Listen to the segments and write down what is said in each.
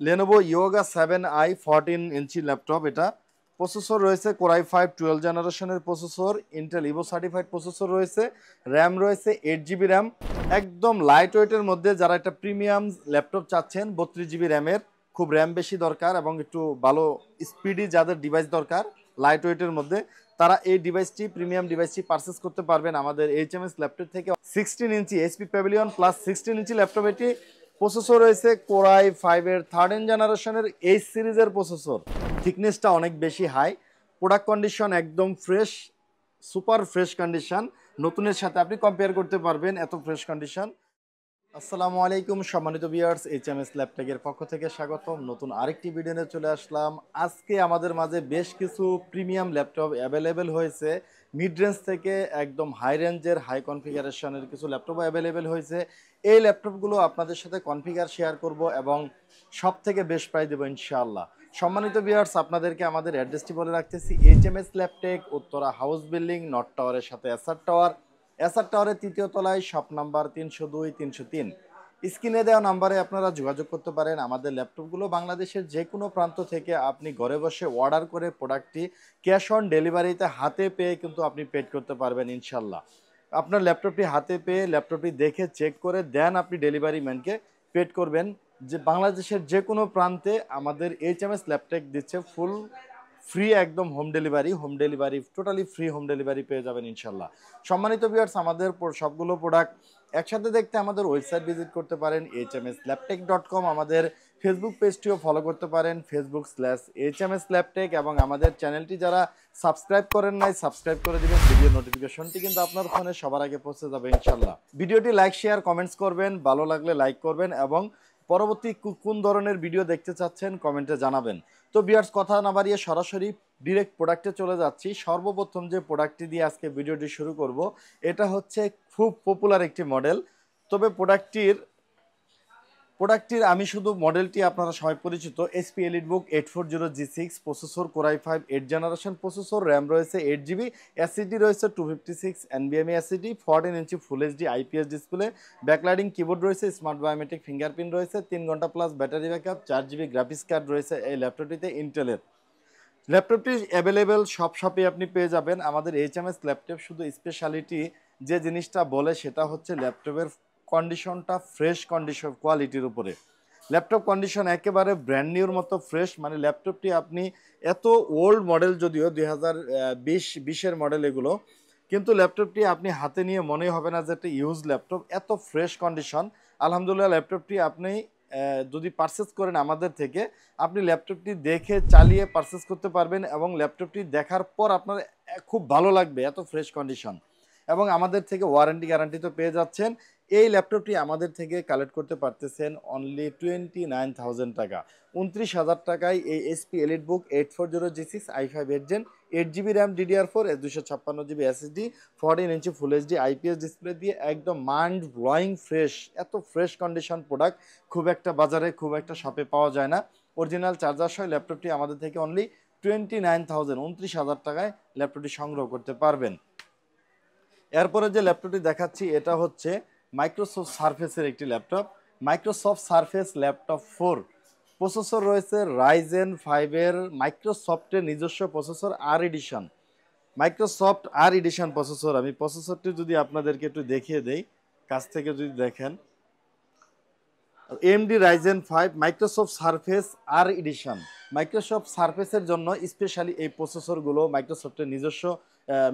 Lenovo Yoga 7i 14 ইঞ্চি laptop এটা। Processor রয়েছে Core i5 12 জেনারেশনের processor, Intel Evo certified processor রয়েছে, RAM রয়েছে 8GB RAM। একদম লাইট ওয়েটের মধ্যে যারা একটা প্রিমিয়াম ল্যাপটপ চাচ্ছেন 32GB RAM এর, খুব RAM বেশি দরকার এবং একটু ভালো স্পিডি যাদের ডিভাইস দরকার লাইট ওয়েটের মধ্যে, তারা এই ডিভাইসটি প্রিমিয়াম ডিভাইসটি পারচেজ করতে পারবেন আমাদের HMS ল্যাপটপ থেকে। 16 inch HP pavilion plus 16 inch laptop এটি। প্রসেসর রয়েছে Core i5 এর 13 জেনারেশনের H সিরিজের প্রসেসর। থিকনেসটা অনেক বেশি হাই। প্রোডাক্ট কন্ডিশন একদম ফ্রেশ, সুপার ফ্রেশ কন্ডিশন, নতুনের সাথে আপনি কম্পেয়ার করতে পারবেন, এত ফ্রেশ কন্ডিশন। আসসালামু আলাইকুম সম্মানিত ভিউয়ার্স, HMS ল্যাপটপের পক্ষ থেকে স্বাগতম। নতুন আরেকটি ভিডিও নিয়ে চলে আসলাম। আজকে আমাদের মাঝে বেশ কিছু প্রিমিয়াম ল্যাপটপ অ্যাভেলেবেল হয়েছে। মিড রেঞ্জ থেকে একদম হাই রেঞ্জের হাই কনফিগারেশনের কিছু ল্যাপটপ অ্যাভেলেবেল হয়েছে। এই ল্যাপটপগুলো আপনাদের সাথে কনফিগার শেয়ার করব এবং সব থেকে বেস্ট প্রাইস দেবো ইনশাআল্লাহ। সম্মানিত ভিউয়ার্স, আপনাদেরকে আমাদের অ্যাড্রেসটি বলে রাখতেছি, HMS ল্যাপটেক, Uttara house building, north টাওয়ারের সাথে এসআর টাওয়ার। এসআর টাওয়ারের তৃতীয় তলায়, শপ নাম্বার 302 303। স্ক্রিনে দেওয়া নাম্বারে আপনারা যোগাযোগ করতে পারেন। আমাদের ল্যাপটপগুলো বাংলাদেশের যে কোনো প্রান্ত থেকে আপনি ঘরে বসে অর্ডার করে প্রোডাক্টটি ক্যাশ অন ডেলিভারিতে হাতে পেয়ে কিন্তু আপনি পেড করতে পারবেন ইনশাল্লাহ। আপনার ল্যাপটপটি হাতে পেয়ে ল্যাপটপটি দেখে চেক করে দেন আপনি ডেলিভারি ম্যানকে পেড করবেন। যে বাংলাদেশের যে কোনো প্রান্তে আমাদের HMS ল্যাপটপ দিচ্ছে ফুল ফ্রি একদম home delivery totally free home delivery পেয়ে যাবেন ইনশাল্লাহ। সম্মানিত ভিউয়ার্স, আমাদের সবগুলো প্রোডাক্ট একসাথে দেখতে আমাদের ওয়েবসাইট ভিজিট করতে পারেন hmslaptech.com। আমাদের ফেসবুক পেজটিও ফলো করতে পারেন facebook/HMS Laptech, এবং আমাদের চ্যানেলটি যারা সাবস্ক্রাইব করেন নাই সাবস্ক্রাইব করে দিবেন। ভিডিও নোটিফিকেশনটি কিন্তু আপনার ফোনে সবার আগে পৌঁছে যাবে ইনশাল্লাহ। ভিডিওটি লাইক শেয়ার কমেন্টস করবেন, ভালো লাগলে লাইক করবেন এবং পরবর্তী কোন ধরনের ভিডিও দেখতে চাচ্ছেন কমেন্টে জানাবেন। তো ভিউয়ার্স, কথা না বাড়িয়ে সরাসরি ডিরেক্ট প্রোডাক্টে চলে যাচ্ছি। সর্বপ্রথম যে প্রোডাক্টটি দিয়ে আজকে ভিডিওটি শুরু করব, এটা হচ্ছে খুব পপুলার একটি মডেল। তবে প্রোডাক্টটির আমি শুধু মডেলটি আপনারা সবাই পরিচিত, HP EliteBook 840G6, processor Core i5 8 generation processor, RAM রয়েছে 8GB, SSD রয়েছে 256 NVMe SSD, 14 ইঞ্চি ফুল HD IPS display, backlighting keyboard রয়েছে, স্মার্ট বায়োমেট্রিক ফিঙ্গারপ্রিন্ট রয়েছে, 3 ঘন্টা plus battery backup, 4GB graphics card রয়েছে এই ল্যাপটপটিতে ইন্টেলের। ল্যাপটপটি অ্যাভেলেবেল সব শপে আপনি পেয়ে যাবেন। আমাদের HMS ল্যাপটপ শুধু স্পেশালিটি যে জিনিসটা বলে সেটা হচ্ছে ল্যাপটপের কন্ডিশনটা ফ্রেশ কন্ডিশন কোয়ালিটির উপরে। ল্যাপটপ কন্ডিশন একেবারে ব্র্যান্ড নিউর মতো ফ্রেশ, মানে ল্যাপটপটি আপনি এত ওল্ড মডেল, যদিও 2020-এর মডেল এগুলো, কিন্তু ল্যাপটপটি আপনি হাতে নিয়ে মনে হবে না যে একটা ইউজ ল্যাপটপ, এত ফ্রেশ কন্ডিশন। আলহামদুলিল্লাহ, ল্যাপটপটি আপনি যদি পারচেস করেন আমাদের থেকে, আপনি ল্যাপটপটি দেখে চালিয়ে পারচেস করতে পারবেন এবং ল্যাপটপটি দেখার পর আপনার খুব ভালো লাগবে, এত ফ্রেশ কন্ডিশন। এবং আমাদের থেকে ওয়ারেন্টি গ্যারান্টি তো পেয়ে যাচ্ছেন। এই ল্যাপটপটি আমাদের থেকে কালেক্ট করতে পারতেছেন অনলি 29,000 টাকা, 29,000 টাকায় এই HP EliteBook 840G6 i5 8 Gen, 8GB RAM DDR4 256GB SSD, 14 inch ফুল HD IPS ডিসপ্লে দিয়ে একদম মাইন্ড ব্লোয়িং ফ্রেশ, এত ফ্রেশ কন্ডিশন প্রোডাক্ট খুব একটা বাজারে খুব একটা শপে পাওয়া যায় না। অরিজিনাল চার্জার সহ ল্যাপটপটি আমাদের থেকে অনলি 29,000 টাকায় ল্যাপটপটি সংগ্রহ করতে পারবেন। এরপরে যে ল্যাপটপটি দেখাচ্ছি এটা হচ্ছে মাইক্রোসফট সারফেসের একটি laptop, Microsoft surface laptop 4। Processor রয়েছে Ryzen 5 এর মাইক্রোসফটের নিজস্ব প্রসেসর আর এডিশন, মাইক্রোসফট আর এডিশন প্রসেসর। আমি প্রসেসরটি যদি আপনাদেরকে একটু দেখিয়ে দেই, কাছ থেকে যদি দেখেন, AMD Ryzen 5 মাইক্রোসফট সারফেস আর এডিশন। মাইক্রোসফট সারফেসের জন্য স্পেশালি এই প্রসেসরগুলো মাইক্রোসফটের নিজস্ব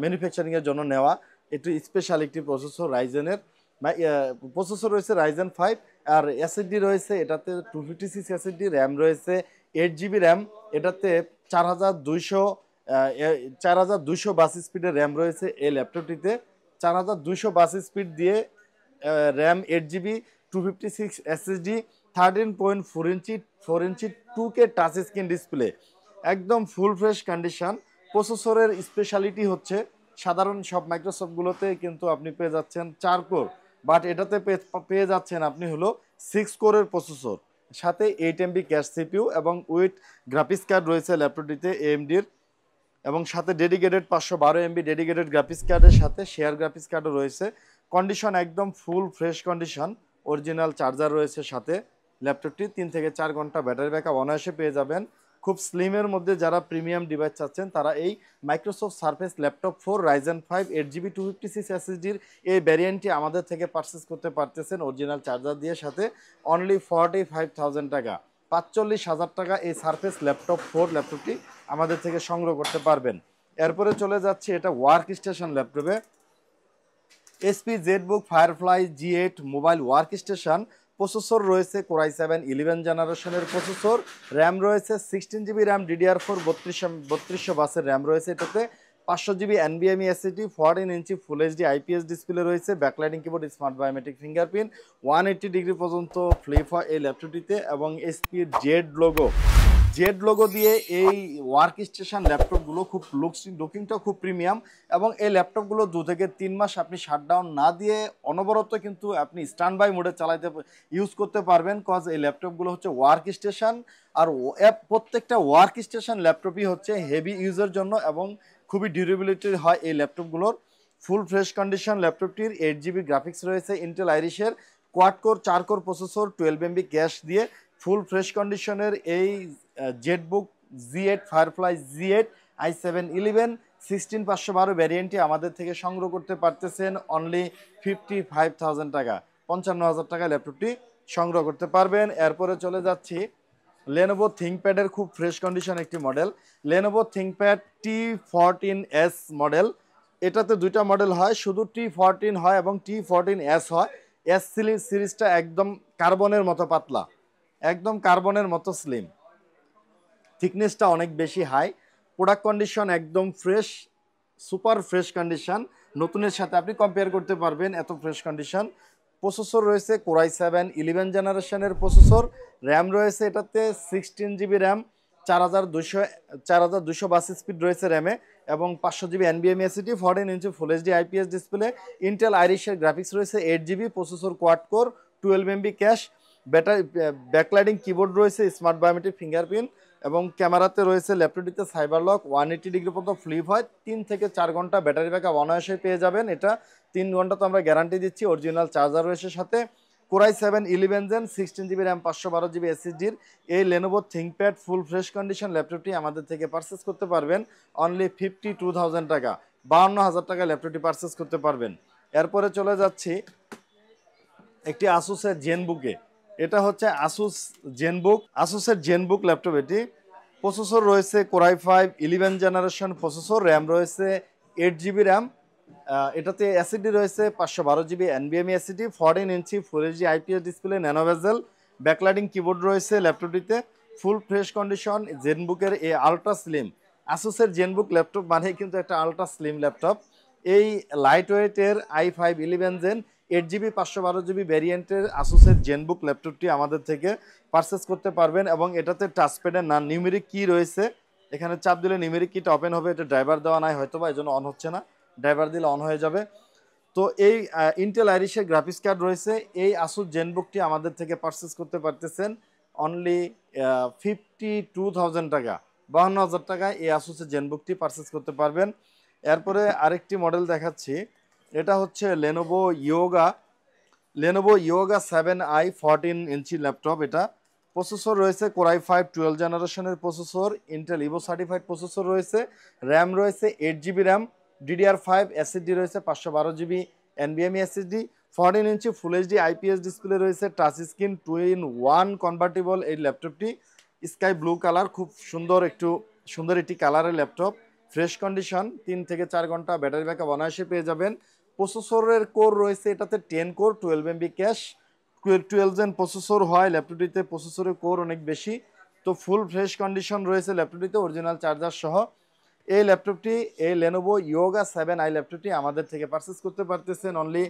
ম্যানুফ্যাকচারিংয়ের জন্য নেওয়া, একটু স্পেশাল একটি প্রসেসর। রাইজেনের প্রসেসর রয়েছে Ryzen 5, আর এসএসডি রয়েছে এটাতে 256 এসএসডি, র্যাম রয়েছে 8GB র্যাম, এটাতে 4222 স্পিডের র্যাম রয়েছে এই ল্যাপটপটিতে। 4222 স্পিড দিয়ে র্যাম 8GB, 256 SSD, 13.4 ইঞ্চি 2K টাচ স্ক্রিন ডিসপ্লে, একদম ফুল ফ্রেশ কন্ডিশন। প্রসেসরের স্পেশালিটি হচ্ছে সাধারণ সব মাইক্রোসফটগুলোতে কিন্তু আপনি পেয়ে যাচ্ছেন 4 কোর, বাট এটাতে পেয়ে যাচ্ছেন আপনি হলো 6 কোরের প্রসেসর, সাথে 8 MB ক্যাশ সিপিইউ এবং উইথ গ্রাফিক্স কার্ড রয়েছে ল্যাপটপটিতে AMDর, এবং সাথে ডেডিকেটেড 512 MB ডেডিকেটেড গ্রাফিক্স কার্ডের সাথে শেয়ার গ্রাফিক্স কার্ডও রয়েছে। কন্ডিশন একদম ফুল ফ্রেশ কন্ডিশন, অরিজিনাল চার্জার রয়েছে সাথে। ল্যাপটপটি 3 থেকে 4 ঘন্টা ব্যাটারি ব্যাকআপ অনায়াসে পেয়ে যাবেন। খুব স্লিমের মধ্যে যারা প্রিমিয়াম ডিভাইস চাচ্ছেন তারা এই Microsoft surface laptop 4 Ryzen 5 8GB 256 এসএসডির এই ভ্যারিয়েন্টটি আমাদের থেকে পারচেস করতে পারতেছেন অরিজিনাল চার্জার দিয়ে সাথে অনলি 45,000 টাকা, 45,000 টাকা এই সারফেস ল্যাপটপ 4 ল্যাপটপটি আমাদের থেকে সংগ্রহ করতে পারবেন। এরপরে চলে যাচ্ছে এটা ওয়ার্ক স্টেশন ল্যাপটপে SP ZBook firefly G8 mobile work station. Processor রয়েছে কোরাই 7 11 জেনারেশনের প্রসেসর, র্যাম রয়েছে 16GB র্যাম DDR4 3200 বাসের র্যাম রয়েছে এটাতে, 500GB NVMe SSD, 14 inch full HD IPS display রয়েছে, backlighting keyboard, smart biometric fingerprint, 180 degree পর্যন্ত flip হয় এই ল্যাপটপটিতে এবং এসপি জেড লোগো দিয়ে এই ওয়ার্ক স্টেশন ল্যাপটপগুলো খুব লুকিংটা খুব প্রিমিয়াম এবং এই ল্যাপটপগুলো 2 থেকে 3 মাস আপনি শাটডাউন না দিয়ে অনবরত কিন্তু আপনি স্ট্যান্ড বাই মোডে ইউজ করতে পারবেন কজ এই ল্যাপটপগুলো হচ্ছে ওয়ার্ক স্টেশন। আর প্রত্যেকটা ওয়ার্ক স্টেশন ল্যাপটপই হচ্ছে হেভি ইউজের জন্য এবং খুবই ডিউরেবিলিটি হয় এই ল্যাপটপগুলোর। ফুল ফ্রেশ কন্ডিশন ল্যাপটপটির 8GB গ্রাফিক্স রয়েছে ইন্টেল আইরিশের, quad core 4 core processor, 12 MB cache দিয়ে ফুল ফ্রেশ কন্ডিশনের এই Jetbook G8 firefly G8 i7-11 16512 ভ্যারিয়েন্টটি আমাদের থেকে সংগ্রহ করতে পারতেছেন অনলি 55,000 টাকা, 55,000 টাকা ল্যাপটপটি সংগ্রহ করতে পারবেন। এরপরে চলে যাচ্ছি লেনোভো থিংকপ্যাডের খুব ফ্রেশ কন্ডিশন একটি model Lenovo ThinkPad T14s model. এটাতে দুইটা মডেল হয়, শুধু T14 হয় এবং T14s হয়। এস সিরিজটা একদম কার্বনের মতো পাতলা, একদম কার্বনের মতো স্লিম, থিকনেসটা অনেক বেশি হাই, প্রোডাক্ট কন্ডিশন একদম ফ্রেশ, সুপার ফ্রেশ কন্ডিশন, নতুনের সাথে আপনি কম্পেয়ার করতে পারবেন এত ফ্রেশ কন্ডিশন। প্রসেসর রয়েছে কোরাই 7 11 জেনারেশনের প্রসেসর, র্যাম রয়েছে এটাতে 16GB র্যাম, 4200 স্পিড রয়েছে র্যামে এবং 500GB NVMe SSD, 14 inch full HD IPS display, Intel আইরিশের গ্রাফিক্স রয়েছে 8GB, processor quad core, 12 MB cache, battery backlighting keyboard রয়েছে, স্মার্ট বায়োমেট্রিক ফিঙ্গারপ্রিন্ট এবং ক্যামেরাতে রয়েছে ল্যাপটপটিতে সাইবার লক, 180 ডিগ্রি পর্যন্ত ফ্লিপ হয়, 3 থেকে 4 ঘন্টা ব্যাটারি ব্যাকআপ অনায়াসে পেয়ে যাবেন। এটা 3 ঘন্টা তো আমরা গ্যারান্টি দিচ্ছি, অরিজিনাল চার্জার রয়েছে সাথে। Core i 7 11 gen 16GB RAM 512GB এসএসডির এই লেনোভো থিংকপ্যাড ফুল ফ্রেশ কন্ডিশন ল্যাপটপটি আমাদের থেকে পারচেস করতে পারবেন অনলি 52,000 টাকা, 52,000 টাকা ল্যাপটপটি পারচেস করতে পারবেন। এরপরে চলে যাচ্ছি একটি আসুসের জেনবুকে, এটা হচ্ছে আসুসের জেনবুক ল্যাপটপ। এটি প্রসেসর রয়েছে কোরাই 5 11 জেনারেশন প্রসেসর, র্যাম রয়েছে 8GB র্যাম, এটাতে এসএসডি রয়েছে 512GB NVMe SSD, 14 inch full HD IPS display, nano bezel, backlighting keyboard রয়েছে ল্যাপটপটিতে, ফুল ফ্রেশ কন্ডিশন। জেনবুকের এই আলট্রা স্লিম, আসুসের জেনবুক ল্যাপটপ মানে কিন্তু একটা আলট্রা স্লিম ল্যাপটপ। এই লাইট ওয়েটের i5 11 gen 8GB 512GB ভ্যারিয়েন্টের আসুসের ZenBook ল্যাপটপটি আমাদের থেকে পারচেস করতে পারবেন এবং এটাতে টাচপ্যাডের না নিউমেরিক কি রয়েছে, এখানে চাপ দিলে নিউমেরিক কিটা ওপেন হবে, এটা ড্রাইভার দেওয়া নাই হয়তো বা এই জন্য অন হচ্ছে না, ড্রাইভার দিলে অন হয়ে যাবে। তো এই ইন্টেল আইরিশের গ্রাফিক্স কার্ড রয়েছে, এই আসুস জেনবুকটি আমাদের থেকে পারচেস করতে পারতেছেন অনলি 52,000 টাকা, 52,000 টাকায় এই আসুসের জেনবুকটি পারচেস করতে পারবেন। এরপরে আরেকটি মডেল দেখাচ্ছি, এটা হচ্ছে লেনোভো ইয়োগা 7i 14 ইঞ্চি ল্যাপটপ। এটা প্রসেসর রয়েছে কোরাই 5 12 জেনারেশনের processor, Intel Ivo certified processor রয়েছে, র্যাম রয়েছে 8GB র্যাম, DDR5 SSD রয়েছে, 512GB NVMe SSD, 14 inch full HD IPS display রয়েছে, টাচ স্ক্রিন 2-in-1 কনভার্টেবল এই ল্যাপটপটি, স্কাই ব্লু কালার, খুব সুন্দর একটি কালারের ল্যাপটপ, ফ্রেশ কন্ডিশন, 3 থেকে 4 ঘন্টা ব্যাটারি ব্যাকআপ অনায়াসে পেয়ে যাবেন। প্রসেসরের কোর রয়েছে এটাতে 10 core, 12 MB cache, 12 gen processor হয় ল্যাপটপটিতে, প্রসেসরের কোর অনেক বেশি। তো ফুল ফ্রেশ কন্ডিশন রয়েছে ল্যাপটপটিতে অরিজিনাল চার্জার সহ। এই ল্যাপটপটি এই লেনোভো ইয়োগা 7i ল্যাপটপটি আমাদের থেকে পারচেস করতে পারতেছেন অনলি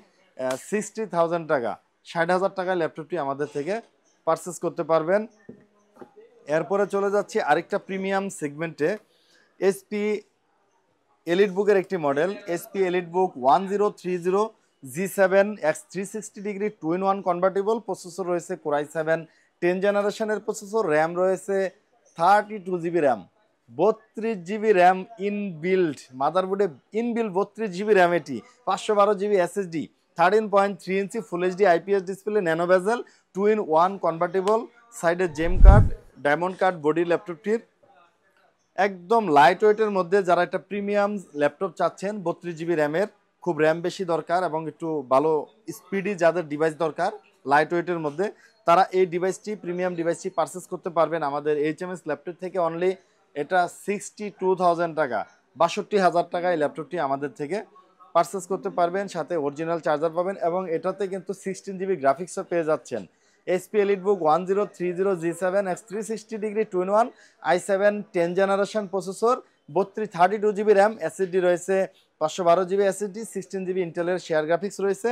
60,000 টাকা, 60,000 টাকায় ল্যাপটপটি আমাদের থেকে পারচেস করতে পারবেন। এরপরে চলে যাচ্ছি আরেকটা প্রিমিয়াম সেগমেন্টে, এসপি এলিট বুকের একটি model, HP Elite Book 1030 G7 X 360 degree 2-in-1 convertible, processor রয়েছে কোরাই 7 10 জেনারেশনের প্রসেসর, র্যাম রয়েছে 32GB RAM, 32GB RAM inbuilt, মাদারবোর্ডে ইনবিল্ড 32GB র্যাম, এটি 512GB SSD, 13.3 inch full HD IPS display, nano bezel, 2-in-1 convertible, সাইডে gem কাট, diamond cut body ল্যাপটপটির। একদম light ওয়েটের মধ্যে যারা একটা প্রিমিয়াম ল্যাপটপ চাচ্ছেন 32 GB র্যামের, খুব র্যাম বেশি দরকার এবং একটু ভালো স্পিডি যাদের ডিভাইস দরকার লাইট ওয়েটের মধ্যে, তারা এই ডিভাইসটি প্রিমিয়াম ডিভাইসটি পারচেস করতে পারবেন আমাদের HMS ল্যাপটপ থেকে। অনলি এটা 62,000 টাকা, 62,000 টাকা এই ল্যাপটপটি আমাদের থেকে পারচেস করতে পারবেন। সাথে অরিজিনাল চার্জার পাবেন এবং এটাতে কিন্তু 16 GB গ্রাফিক্সও পেয়ে যাচ্ছেন। HP EliteBook 1030G7 X360° 2-in-1 i7 10 generation processor, 32GB RAM, SSD রয়েছে 512GB SSD, 16GB ইন্টেলের শেয়ার গ্রাফিক্স রয়েছে।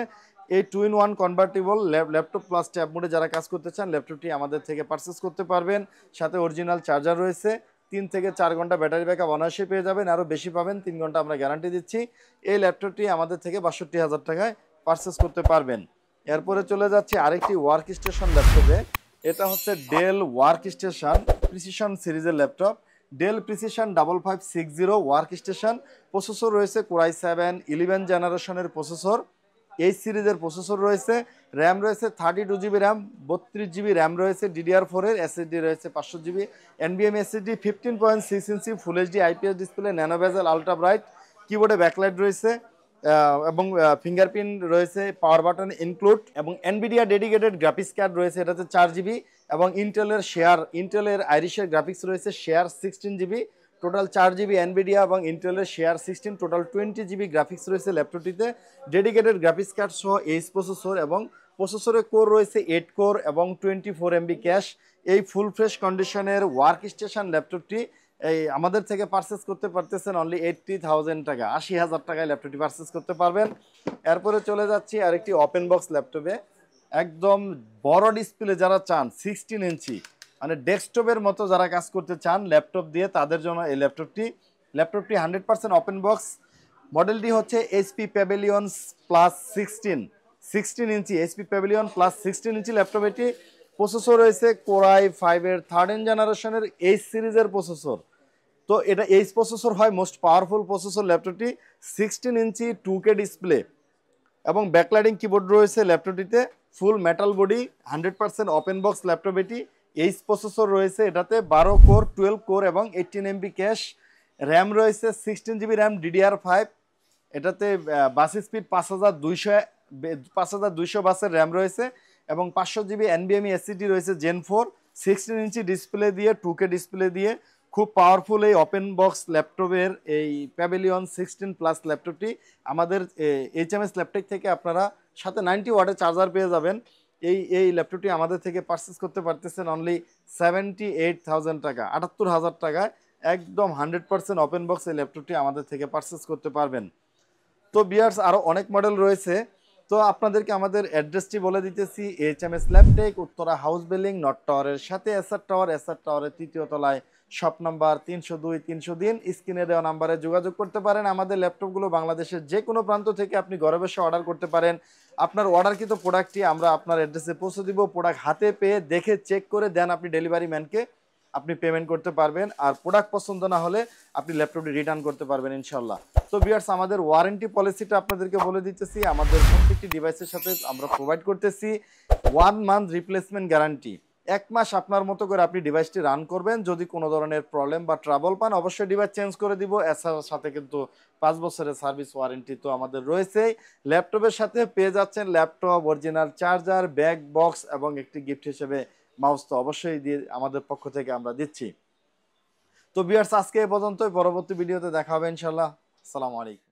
এই 2-in-1 convertible laptop plus tab মোডে যারা কাজ করতে চান ল্যাপটপটি আমাদের থেকে পারচেস করতে পারবেন। সাথে অরিজিনাল চার্জার রয়েছে, 3 থেকে 4 ঘন্টা ব্যাটারি ব্যাকআপ অনায়াসে পেয়ে যাবেন, আরও বেশি পাবেন, 3 ঘন্টা আমরা গ্যারান্টি দিচ্ছি। এই ল্যাপটপটি আমাদের থেকে 62,000 টাকায় পারচেস করতে পারবেন। এরপরে চলে যাচ্ছে আরেকটি ওয়ার্ক স্টেশন ল্যাপটপে। এটা হচ্ছে ডেল ওয়ার্ক স্টেশন প্রিসিশন সিরিজের laptop, Dell Precision 5560 work station. Processor রয়েছে কোরাই 7 11 জেনারেশনের প্রসেসর, এই সিরিজের প্রসেসর রয়েছে। র্যাম রয়েছে 32GB র্যাম, 32GB র্যাম রয়েছে DDR4 এর, SSD রয়েছে 500GB, NVMe SSD, 15.6 inch full HD IPS display, nano bezel, ultra bright, কিবোর্ডে ব্যাকলাইট রয়েছে এবং ফিঙ্গারপ্রিন্ট রয়েছে, পাওয়ার বাটন ইনক্লুড এবং এনভিডিয়া ডেডিকেটেড গ্রাফিক্স কার্ড রয়েছে, এটাতে 4GB এবং ইন্টেলের আইরিশের গ্রাফিক্স রয়েছে share 16GB, total 4GB Nvidia এবং ইন্টেলের শেয়ার 16, টোটাল 20GB গ্রাফিক্স রয়েছে ল্যাপটপটিতে। ডেডিকেটেড গ্রাফিক্স কার্ড সহ এইচ প্রসেসর এবং প্রসেসরের কোর রয়েছে 8 কোর এবং 24 MB ক্যাশ। এই ফুল ফ্রেশ কন্ডিশনের ওয়ার্ক স্টেশন ল্যাপটপটি এই আমাদের থেকে পারচেস করতে পারতেছেন অনলি 80,000 টাকা, 80,000 টাকায় ল্যাপটপটি পারচেস করতে পারবেন। এরপরে চলে যাচ্ছি আরেকটি ওপেন বক্স ল্যাপটপে। একদম বড় ডিসপ্লে যারা চান 16 ইঞ্চি, মানে ডেস্কটপের মতো যারা কাজ করতে চান ল্যাপটপ দিয়ে, তাদের জন্য এই ল্যাপটপটি 100% ওপেন বক্স। মডেলটি হচ্ছে HP Pavilion plus 16 inch, HP Pavilion plus 16 inch laptop এটি। প্রসেসর রয়েছে কোরাই 5 এর 13 জেনারেশনের এইচ সিরিজের প্রসেসর। তো এটা এইচ প্রসেসর হয়, মোস্ট পাওয়ারফুল প্রসেসর ল্যাপটপটি। 16 ইঞ্চি 2K ডিসপ্লে এবং ব্যাকলাইটিং কিবোর্ড রয়েছে ল্যাপটপটিতে, full metal body, 100% open box laptop এটি। এইচ প্রসেসর রয়েছে এটাতে 12 কোর, 12 কোর এবং 18 MB ক্যাশ। র্যাম রয়েছে 16GB র্যাম DDR5, এটাতে বাস স্পিড 5200 বাসের র্যাম রয়েছে এবং 500GB NVMe SSD রয়েছে Gen 4, 16 ইঞ্চি ডিসপ্লে দিয়ে, 2K ডিসপ্লে দিয়ে। খুব পাওয়ারফুল এই ওপেন বক্স ল্যাপটপের এই প্যাভিলিয়ন 16 প্লাস ল্যাপটপটি আমাদের HMS ল্যাপটপ থেকে আপনারা সাথে 90 ওয়াটের চার্জার পেয়ে যাবেন। এই ল্যাপটপটি আমাদের থেকে পারচেস করতে পারতেছেন অনলি 78,000 টাকা, 78,000 টাকায় একদম 100% ওপেন বক্স এই ল্যাপটপটি আমাদের থেকে পারচেস করতে পারবেন। তো বিয়ার্স আরও অনেক মডেল রয়েছে, তো আপনাদেরকে আমাদের অ্যাড্রেসটি বলে দিতেছি। HMS ল্যাপটেক, Uttara house building, north টাওয়ারের সাথে এসআর টাওয়ারের 3য় তলায়, শপ নাম্বার 302-303। স্ক্রিনে দেওয়া নাম্বারে যোগাযোগ করতে পারেন। আমাদের ল্যাপটপগুলো বাংলাদেশের যে কোনো প্রান্ত থেকে আপনি ঘরে বসে অর্ডার করতে পারেন। আপনার অর্ডারকৃত প্রোডাক্টটি আমরা আপনার অ্যাড্রেসে পৌঁছে দিব। প্রোডাক্ট হাতে পেয়ে দেখে চেক করে দেন আপনি ডেলিভারি ম্যানকে আপনি পেমেন্ট করতে পারবেন। আর প্রোডাক্ট পছন্দ না হলে আপনি ল্যাপটপটি রিটার্ন করতে পারবেন ইনশাল্লাহ। তো ভিউয়ার্স আমাদের ওয়ারেন্টি পলিসিটা আপনাদেরকে বলে দিতেছি। আমাদের প্রত্যেকটি ডিভাইসের সাথে আমরা প্রোভাইড করতেছি 1 মান্থ রিপ্লেসমেন্ট গ্যারান্টি। 1 মাস আপনার মতো করে আপনি ডিভাইসটি রান করবেন। যদি কোনো ধরনের প্রবলেম বা ট্রাবল পান অবশ্যই ডিভাইস চেঞ্জ করে দিব। এছাড়ার সাথে কিন্তু 5 বছরের সার্ভিস ওয়ারেন্টি তো আমাদের রয়েছেই। ল্যাপটপের সাথে পেয়ে যাচ্ছেন laptop, original charger, bag, box এবং একটি গিফট হিসেবে মাউস তো অবশ্যই দিয়ে আমাদের পক্ষ থেকে আমরা দিচ্ছি। তো ভিউয়ার্স আজকে এই পর্যন্তই, পরবর্তী ভিডিওতে দেখা হবে ইনশাআল্লাহ। আসসালামু আলাইকুম।